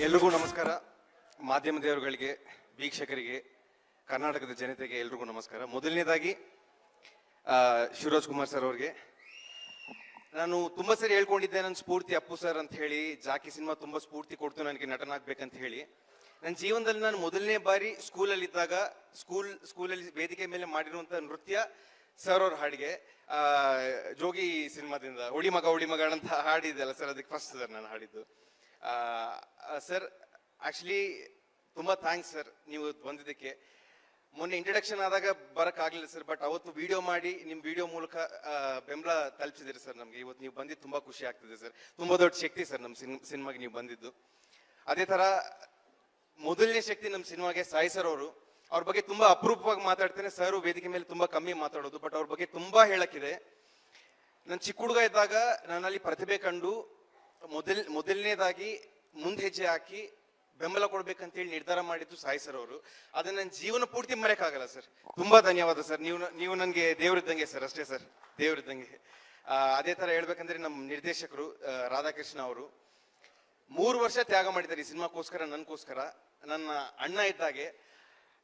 ಎಲ್ರಿಗೂ ನಮಸ್ಕಾರ. ಮಾಧ್ಯಮ ದೇವರುಗಳಿಗೆ, ವೀಕ್ಷಕರಿಗೆ, ಕರ್ನಾಟಕದ ಜನತೆಗೆ ಎಲ್ರಿಗೂ ನಮಸ್ಕಾರ. ಮೊದಲನೇದಾಗಿ ಶಿವರಾಜ್ ಕುಮಾರ್ ಸರ್ ಅವ್ರಿಗೆ ನಾನು ತುಂಬಾ ಸರಿ ಹೇಳ್ಕೊಂಡಿದ್ದೆ, ನನ್ನ ಸ್ಫೂರ್ತಿ ಅಪ್ಪು ಸರ್ ಅಂತ ಹೇಳಿ. ಜಾಕಿ ಸಿನಿಮಾ ತುಂಬಾ ಸ್ಫೂರ್ತಿ ಕೊಡ್ತು ನನಗೆ ನಟನಾಗ್ಬೇಕಂತ ಹೇಳಿ. ನನ್ನ ಜೀವನದಲ್ಲಿ ನಾನು ಮೊದಲನೇ ಬಾರಿ ಸ್ಕೂಲಲ್ಲಿ ಇದ್ದಾಗ ಸ್ಕೂಲಲ್ಲಿ ವೇದಿಕೆ ಮೇಲೆ ಮಾಡಿರುವಂತ ನೃತ್ಯ ಸರ್ ಅವ್ರ ಹಾಡಿಗೆ, ಜೋಗಿ ಸಿನಿಮಾದಿಂದ ಒಡಿ ಮಗ ಅಂತ ಹಾಡಿದ್ದೆಲ್ಲ ಸರ್, ಅದಕ್ಕೆ ಫಸ್ಟ್ ಸರ್ ನಾನು ಹಾಡಿದ್ದು. ಸರ್ ಆಕ್ಚುಲಿ ತುಂಬಾ ಥ್ಯಾಂಕ್ಸ್ ಸರ್ ನೀವು ಬಂದಿದ್ದಕ್ಕೆ. ಮೊನ್ನೆ ಇಂಟ್ರಡಕ್ಷನ್ ಆದಾಗ ಬರಕ್ಕಾಗಲಿಲ್ಲ ಸರ್, ಬಟ್ ಅವತ್ತು ವಿಡಿಯೋ ಮಾಡಿ ನಿಮ್ಮ ವಿಡಿಯೋ ಮೂಲಕ ಬೆಂಬಲ ತಲುಪಿಸಿದಿರಿ ಸರ್ ನಮ್ಗೆ. ಇವತ್ತು ನೀವು ಬಂದಿದ್ದು ತುಂಬಾ ಖುಷಿ ಆಗ್ತಿದೆ ಸರ್. ತುಂಬಾ ದೊಡ್ಡ ಶಕ್ತಿ ಸರ್ ನಮ್ಮ ಸಿನಿಮಾಗೆ ನೀವು ಬಂದಿದ್ದು. ಅದೇ ತರ ಮೊದಲನೇ ಶಕ್ತಿ ನಮ್ಮ ಸಿನಿಮಾಗೆ ಸಾಯಿ ಸರ್ ಅವರು. ಅವ್ರ ಬಗ್ಗೆ ತುಂಬಾ ಅಪರೂಪವಾಗಿ ಮಾತಾಡ್ತೇನೆ ಸರ್. ವೇದಿಕೆ ಮೇಲೆ ತುಂಬಾ ಕಮ್ಮಿ ಮಾತಾಡೋದು, ಬಟ್ ಅವ್ರ ಬಗ್ಗೆ ತುಂಬಾ ಹೇಳಕ್ಕಿದೆ. ನಾನು ಚಿಕ್ಕ ಹುಡುಗ ಇದ್ದಾಗ ನನ್ನಲ್ಲಿ ಪ್ರತಿಭೆ ಕಂಡು ಮೊದಲನೇದಾಗಿ ಮುಂದೆ ಹೆಜ್ಜೆ ಹಾಕಿ ಬೆಂಬಲ ಕೊಡ್ಬೇಕಂತೇಳಿ ನಿರ್ಧಾರ ಮಾಡಿದ್ದು ಸಾಯಿ ಸರ್ ಅವರು. ಅದನ್ನ ನನ್ನ ಜೀವನ ಪೂರ್ತಿ ಮರೆಯಕ್ಕಾಗಲ್ಲ ಸರ್. ತುಂಬಾ ಧನ್ಯವಾದ ಸರ್. ನೀವು ನನಗೆ ದೇವರಿದ್ದಂಗೆ ಸರ್, ಅಷ್ಟೇ ಸರ್, ದೇವರಿದ್ದಂಗೆ. ಅದೇ ತರ ಹೇಳ್ಬೇಕಂದ್ರೆ ನಮ್ಮ ನಿರ್ದೇಶಕರು ರಾಧಾಕೃಷ್ಣ ಅವರು 3 ವರ್ಷ ತ್ಯಾಗ ಮಾಡಿದ್ದಾರೆ ಈ ಸಿನಿಮಾಕ್ಕೋಸ್ಕರ, ನನಗೋಸ್ಕರ. ನನ್ನ ಅಣ್ಣ ಇದ್ದಾಗೆ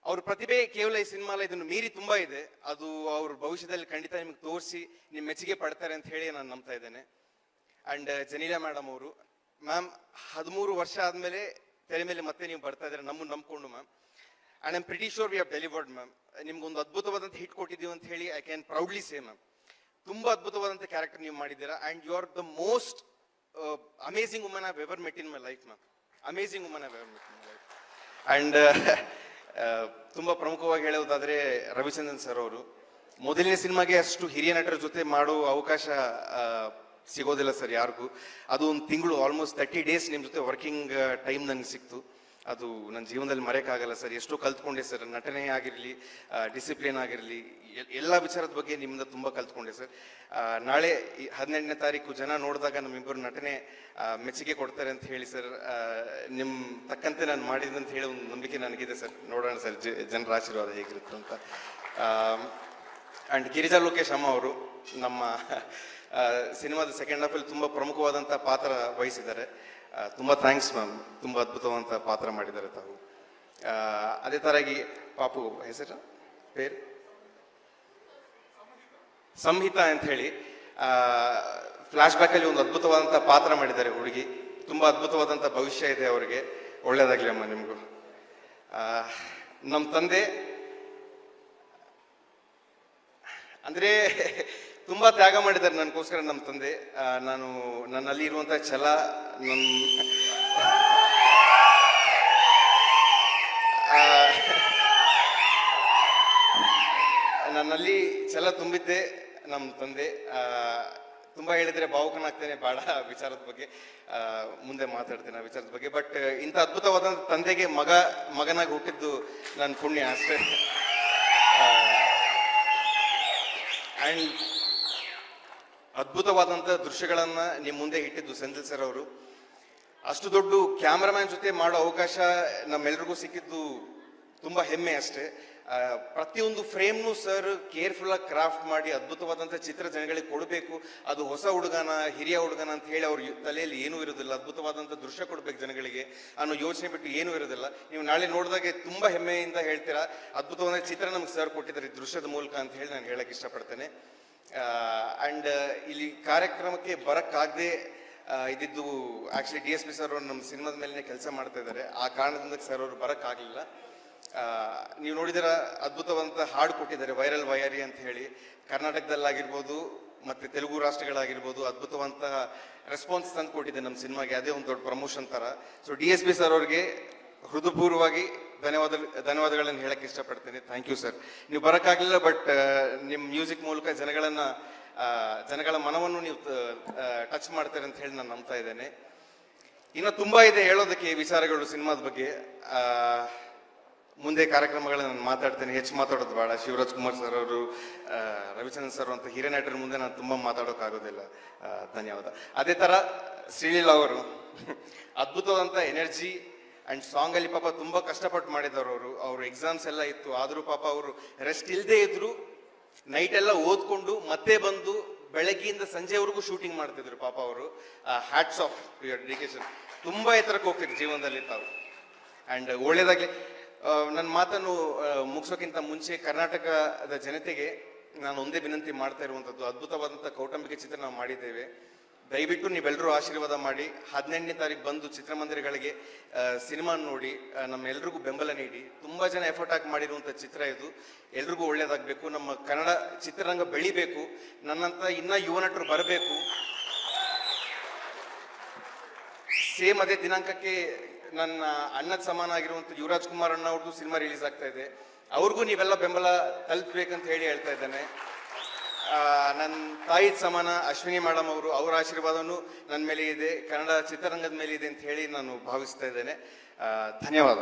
ಅವ್ರ ಪ್ರತಿಭೆ ಕೇವಲ ಈ ಸಿನಿಮಾಲ ಇದನ್ನು ಮೀರಿ ತುಂಬಾ ಇದೆ. ಅದು ಅವ್ರ ಭವಿಷ್ಯದಲ್ಲಿ ಖಂಡಿತ ನಿಮ್ಗೆ ತೋರಿಸಿ ನಿಮ್ ಮೆಚ್ಚುಗೆ ಪಡ್ತಾರೆ ಅಂತ ಹೇಳಿ ನಾನು ನಂಬ್ತಾ ಇದ್ದೇನೆ. ಅಂಡ್ ಜನೀಲಾ ಮೇಡಮ್ ಅವರು, ಮ್ಯಾಮ್ 13 ವರ್ಷ ಆದ್ಮೇಲೆ ತೆರೆ ಮೇಲೆ ಮತ್ತೆ ನೀವು ಬರ್ತಾ ಇದ್ದಾರೆ ನಮ್ಮನ್ನು ನಂಬ್ಕೊಂಡು ma'am. And I'm pretty sure we have delivered ma'am. ನಿಮ್ಗೊಂದು ಅದ್ಭುತವಾದಂತ ಹಿಟ್ ಕೊಟ್ಟಿದ್ದೀವಿ ಅಂತ ಹೇಳಿ I can proudly say ma'am. ತುಂಬಾ ಅದ್ಭುತವಾದಂತ ಕ್ಯಾರೆಕ್ಟರ್ ನೀವು ಮಾಡಿದ್ದೀರಾ. And you are the most amazing woman I have ever met in my life ma'am. Amazing woman I have ever met in my life. And ತುಂಬಾ ಪ್ರಮುಖವಾಗಿ ಹೇಳೋದಾದ್ರೆ Ravichandran sir ಅವರು. ಮೊದಲನೇ ಸಿನಿಮಾಗೆ ಅಷ್ಟು ಹಿರಿಯ ನಟರ ಜೊತೆ ಮಾಡೋ ಅವಕಾಶ ಸಿಗೋದಿಲ್ಲ ಸರ್ ಯಾರಿಗೂ. ಅದು ಒಂದು ತಿಂಗಳು, ಆಲ್ಮೋಸ್ಟ್ 30 days ನಿಮ್ಮ ಜೊತೆ ವರ್ಕಿಂಗ್ ಟೈಮ್ ನನಗೆ ಸಿಕ್ತು. ಅದು ನನ್ನ ಜೀವನದಲ್ಲಿ ಮರೆಯಕ್ಕಾಗಲ್ಲ ಸರ್. ಎಷ್ಟೋ ಕಲ್ತ್ಕೊಂಡೆ ಸರ್. ನಟನೆ ಆಗಿರಲಿ, ಡಿಸಿಪ್ಲಿನ್ ಆಗಿರಲಿ, ಎಲ್ಲ ವಿಚಾರದ ಬಗ್ಗೆ ನಿಮ್ಮಿಂದ ತುಂಬಾ ಕಲ್ತ್ಕೊಂಡೆ ಸರ್. ನಾಳೆ 18ನೇ ತಾರೀಕು ಜನ ನೋಡಿದಾಗ ನಮ್ಮಿಬ್ಬರು ನಟನೆ ಮೆಚ್ಚುಗೆ ಕೊಡ್ತಾರೆ ಅಂತ ಹೇಳಿ ಸರ್, ನಿಮ್ ತಕ್ಕಂತೆ ನಾನು ಮಾಡಿದಂತ ಹೇಳಿ ಒಂದು ನಂಬಿಕೆ ನನಗಿದೆ ಸರ್. ನೋಡೋಣ ಸರ್ ಜನರ ಆಶೀರ್ವಾದ ಹೇಗಿರುತ್ತೆ ಅಂತ. ಅಂಡ್ ಗಿರಿಜಾ ಲೋಕೇಶ್ ಅಮ್ಮ ಅವರು ನಮ್ಮ ಸಿನಿಮಾದ ಸೆಕೆಂಡ್ ಹಾಫ್ ಅಲ್ಲಿ ತುಂಬಾ ಪ್ರಮುಖವಾದಂತ ಪಾತ್ರ ವಹಿಸಿದ್ದಾರೆ. ತುಂಬಾ ಥ್ಯಾಂಕ್ಸ್ ಮ್ಯಾಮ್. ತುಂಬಾ ಅದ್ಭುತವಾದಂತ ಪಾತ್ರ ಮಾಡಿದ್ದಾರೆ ತಾವು. ಅದೇ ತರಾಗಿ ಪಾಪು ಹೆಸರು ಪೇರು ಸಂಹಿತಾ ಅಂತ ಹೇಳಿ ಫ್ಲಾಶ್ ಬ್ಯಾಕ್ ಅಲ್ಲಿ ಒಂದು ಅದ್ಭುತವಾದಂತ ಪಾತ್ರ ಮಾಡಿದ್ದಾರೆ ಹುಡುಗಿ. ತುಂಬಾ ಅದ್ಭುತವಾದಂತ ಭವಿಷ್ಯ ಇದೆ ಅವರಿಗೆ. ಒಳ್ಳೇದಾಗ್ಲಿ ಅಮ್ಮ ನಿಮ್ಗೂ. ನಮ್ಮ ತಂದೆ ಅಂದ್ರೆ ತುಂಬಾ ತ್ಯಾಗ ಮಾಡಿದ್ದಾರೆ ನನಗೋಸ್ಕರ ನಮ್ಮ ತಂದೆ. ನನ್ನಲ್ಲಿ ಇರುವಂತ ಛಲ, ನನ್ನಲ್ಲಿ ಛಲ ತುಂಬಿದ್ದೆ ನಮ್ಮ ತಂದೆ. ತುಂಬಾ ಹೇಳಿದ್ರೆ ಭಾವುಕನಾಗ್ತೇನೆ ಬಹಳ ವಿಚಾರದ ಬಗ್ಗೆ, ಮುಂದೆ ಮಾತಾಡ್ತೇನೆ ಆ ವಿಚಾರದ ಬಗ್ಗೆ. ಬಟ್ ಇಂಥ ಅದ್ಭುತವಾದಂತ ತಂದೆಗೆ ಮಗನಾಗಿ ಹುಟ್ಟಿದ್ದು ನನ್ನ ಪುಣ್ಯ ಅಷ್ಟೇ. ಅಂಡ್ ಅದ್ಭುತವಾದಂತ ದೃಶ್ಯಗಳನ್ನ ನಿಮ್ಮ ಮುಂದೆ ಇಟ್ಟಿದ್ದು ಸೆಂಥಿಲ್ ಸರ್ ಅವರು. ಅಷ್ಟು ದೊಡ್ಡ ಕ್ಯಾಮರಾಮ್ಯಾನ್ ಜೊತೆ ಮಾಡೋ ಅವಕಾಶ ನಮ್ಮೆಲ್ರಿಗೂ ಸಿಕ್ಕಿದ್ದು ತುಂಬಾ ಹೆಮ್ಮೆ ಅಷ್ಟೇ. ಪ್ರತಿಯೊಂದು ಫ್ರೇಮ್ನು ಸರ್ ಕೇರ್ಫುಲ್ ಆಗಿ ಕ್ರಾಫ್ಟ್ ಮಾಡಿ ಅದ್ಭುತವಾದಂತ ಚಿತ್ರ ಜನಗಳಿಗೆ ಕೊಡಬೇಕು. ಅದು ಹೊಸ ಹುಡುಗನ, ಹಿರಿಯ ಹುಡುಗನ ಅಂತ ಹೇಳಿ ಅವ್ರ ತಲೆಯಲ್ಲಿ ಏನೂ ಇರೋದಿಲ್ಲ. ಅದ್ಭುತವಾದಂತ ದೃಶ್ಯ ಕೊಡ್ಬೇಕು ಜನಗಳಿಗೆ ಅನ್ನೋ ಯೋಚನೆ ಬಿಟ್ಟು ಏನೂ ಇರೋದಿಲ್ಲ. ನೀವು ನಾಳೆ ನೋಡಿದಾಗೆ ತುಂಬಾ ಹೆಮ್ಮೆಯಿಂದ ಹೇಳ್ತೀರಾ, ಅದ್ಭುತವಾದ ಚಿತ್ರ ನಮ್ಗೆ ಸರ್ ಕೊಟ್ಟಿದ್ದಾರೆ ದೃಶ್ಯದ ಮೂಲಕ ಅಂತ ಹೇಳಿ ನಾನು ಹೇಳಕ್ ಇಷ್ಟಪಡ್ತೇನೆ. ಅಂಡ್ ಇಲ್ಲಿ ಕಾರ್ಯಕ್ರಮಕ್ಕೆ ಬರಕ್ಕಾಗದೆ ಇದ್ದಿದ್ದು ಆಕ್ಚುಲಿ DSP ಸರ್ ಅವರು ನಮ್ಮ ಸಿನಿಮಾದ ಮೇಲೆ ಕೆಲಸ ಮಾಡ್ತಾ ಇದ್ದಾರೆ. ಆ ಕಾರಣದಿಂದ ಸರ್ ಅವರು ಬರಕ್ಕಾಗಲಿಲ್ಲ. ನೀವು ನೋಡಿದಿರ ಅದ್ಭುತವಾದಂತ ಹಾಡು ಕೊಟ್ಟಿದ್ದಾರೆ, ವೈರಲ್ ವೈರಿ ಅಂತ ಹೇಳಿ. ಕರ್ನಾಟಕದಲ್ಲಾಗಿರ್ಬೋದು ಮತ್ತೆ ತೆಲುಗು ರಾಷ್ಟ್ರಗಳಾಗಿರ್ಬೋದು ಅದ್ಭುತವಂತ ರೆಸ್ಪಾನ್ಸ್ ತಂದು ಕೊಟ್ಟಿದೆ ನಮ್ಮ ಸಿನಿಮಾಗೆ. ಅದೇ ಒಂದು ದೊಡ್ಡ ಪ್ರಮೋಷನ್ ತರ. ಸೊ DSP ಸರ್ ಅವ್ರಿಗೆ ಹೃದಯಪೂರ್ವವಾಗಿ ಧನ್ಯವಾದಗಳನ್ನು ಹೇಳಕ್ ಇಷ್ಟಪಡ್ತೇನೆ. Thank you sir. ನೀವು ಬರಕ್ಕಾಗಲಿಲ್ಲ, ಬಟ್ ನಿಮ್ಮ ಮ್ಯೂಸಿಕ್ ಮೂಲಕ ಜನಗಳ ಮನವನ್ನು ನೀವು ಟಚ್ ಮಾಡ್ತಾರೆ ಅಂತ ಹೇಳಿ ನಾನು ನಂಬ್ತಾ ಇದ್ದೇನೆ. ಇನ್ನು ತುಂಬಾ ಇದೆ ಹೇಳೋದಕ್ಕೆ ವಿಚಾರಗಳು ಸಿನಿಮಾದ ಬಗ್ಗೆ. ಮುಂದೆ ಕಾರ್ಯಕ್ರಮಗಳನ್ನ ನಾನು ಮಾತಾಡ್ತೇನೆ. ಹೆಚ್ಚು ಮಾತಾಡೋದು ಬೇಡ. ಶಿವರಾಜ್ ಕುಮಾರ್ ಸರ್ ಅವರು, ರವಿಚಂದ್ರನ್ ಸರ್ ಅಂತ ಹಿರಿಯ ನಟರ ಮುಂದೆ ನಾನು ತುಂಬಾ ಮಾತಾಡೋಕ್ಕಾಗೋದಿಲ್ಲ. ಧನ್ಯವಾದ. ಅದೇ ತರ ಶ್ರೀಲೀಲಾ ಅವರು ಅದ್ಭುತವಾದಂತ ಎನರ್ಜಿ ಅಂಡ್ ಸಾಂಗ್ ಅಲ್ಲಿ ಪಾಪ ತುಂಬಾ ಕಷ್ಟಪಟ್ಟು ಮಾಡಿದವರು. ಅವ್ರ ಎಕ್ಸಾಮ್ಸ್ ಎಲ್ಲ ಇತ್ತು, ಆದ್ರೂ ಪಾಪ ಅವರು ರೆಸ್ಟ್ ಇಲ್ಲದೆ ಇದ್ರು. ನೈಟ್ ಎಲ್ಲ ಓದ್ಕೊಂಡು ಮತ್ತೆ ಬಂದು ಬೆಳಗ್ಗೆಯಿಂದ ಸಂಜೆವರೆಗೂ ಶೂಟಿಂಗ್ ಮಾಡ್ತಿದ್ರು ಪಾಪ ಅವರು. Hats off your dedication. ತುಂಬಾ ಎತ್ತರಕ್ಕೆ ಹೋಗ್ತೀರಿ ಜೀವನದಲ್ಲಿ ತಾವು. ಆ್ಯಂಡ್ ಒಳ್ಳೇದಾಗಲಿ. ನನ್ನ ಮಾತನ್ನು ಮುಗಿಸೋಕ್ಕಿಂತ ಮುಂಚೆ ಕರ್ನಾಟಕದ ಜನತೆಗೆ ನಾನು ಒಂದೇ ವಿನಂತಿ ಮಾಡ್ತಾ ಇರುವಂಥದ್ದು, ಅದ್ಭುತವಾದಂಥ ಕೌಟುಂಬಿಕ ಚಿತ್ರ ನಾವು ಮಾಡಿದ್ದೇವೆ. ದಯವಿಟ್ಟು ನೀವೆಲ್ಲರೂ ಆಶೀರ್ವಾದ ಮಾಡಿ 18ನೇ ತಾರೀಕು ಬಂದು ಚಿತ್ರಮಂದಿರಗಳಿಗೆ ಸಿನಿಮಾ ನೋಡಿ ನಮ್ಮೆಲ್ರಿಗೂ ಬೆಂಬಲ ನೀಡಿ. ತುಂಬಾ ಜನ ಎಫರ್ಟ್ ಹಾಕಿ ಮಾಡಿರುವಂಥ ಚಿತ್ರ ಇದು. ಎಲ್ರಿಗೂ ಒಳ್ಳೇದಾಗಬೇಕು, ನಮ್ಮ ಕನ್ನಡ ಚಿತ್ರರಂಗ ಬೆಳಿಬೇಕು, ನನ್ನಂತ ಇನ್ನ ಯುವ ನಟರು ಬರಬೇಕು. ಸೇಮ್ ಅದೇ ದಿನಾಂಕಕ್ಕೆ ನನ್ನ ಅಣ್ಣದ ಸಮಾನ ಆಗಿರುವಂಥ ಯುವರಾಜ್ ಕುಮಾರ್ ಅಣ್ಣ ಅವ್ರದ್ದು ಸಿನಿಮಾ ರಿಲೀಸ್ ಆಗ್ತಾ ಇದೆ. ಅವ್ರಿಗೂ ನೀವೆಲ್ಲ ಬೆಂಬಲ ತಲುಪಬೇಕಂತ ಹೇಳ್ತಾ ಇದ್ದೇನೆ. ನನ್ನ ತಾಯಿ ಸಮಾನ ಅಶ್ವಿನಿ ಮೇಡಮ್ ಅವರು, ಅವರ ಆಶೀರ್ವಾದನೂ ನನ್ನ ಮೇಲೆ ಇದೆ, ಕನ್ನಡ ಚಿತ್ರರಂಗದ ಮೇಲೆ ಇದೆ ಅಂತ ಹೇಳಿ ನಾನು ಭಾವಿಸ್ತಾ ಇದ್ದೇನೆ. ಧನ್ಯವಾದ.